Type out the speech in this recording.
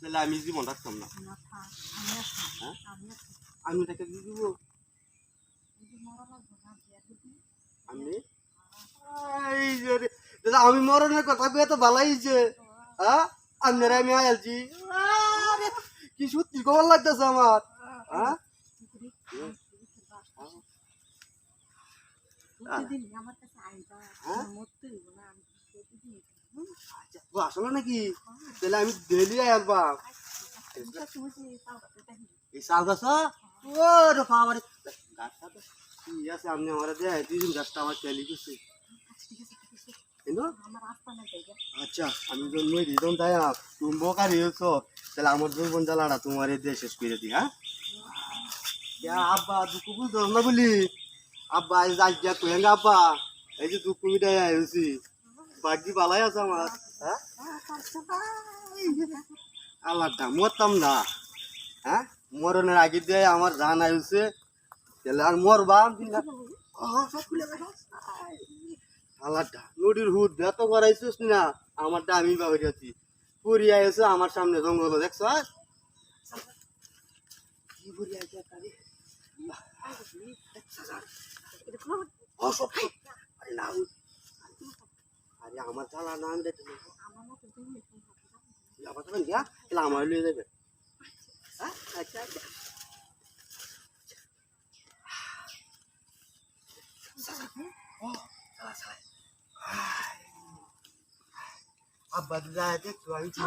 তাহলে আমি জীবন রাখতাম না। হ্যাঁ আমি তাকে কি দিব আমি এই যে রে, দাদা আমি মরণের কথা কয়ে তো ভালাই হয়েছে। হ্যাঁ আপনারা আমি আয়ালছি কি সত্যি খবর লাগতেছে আমার। হ্যাঁ আসলে নাকি তাহলে আমি ডেলি আয়ালবা এই শাল গাছ ও রে বাবারে গাছটা তো ঠিক আছে আপনি আমার দেয় দিন গাছটা আমার চালি গেছে আচ্ছা আমি জন্ম দিতাম তাই না তুমি বোকার হয়েছো তাহলে আমার জীবন জ্বালাটা তোমার এই দিয়ে শেষ করে দিই। হ্যাঁ আব্বা দুঃখ বুঝতো না বলি আব্বা এই যাই যা তুই আব্বা এই যে দুঃখ মিটাই আইছি বাকি বালাই আছে আমার। হ্যাঁ আল্লাহটা মরতাম না। হ্যাঁ মরণের আগে দিয়ে আমার জান আইছে তাহলে আর মরবা আল্লাহটা নদীর হুদ এত করাইছিস না আমারটা আমি বাড়ি পুরিয়া এসে আমার সামনে জঙ্গল দেখছ কি পুরিয়া আরে আমার জ্বালা না আনলে আমার লিয়ে যাবে। আচ্ছা আচ্ছা আব্বা দিদা দেখছো আমি কি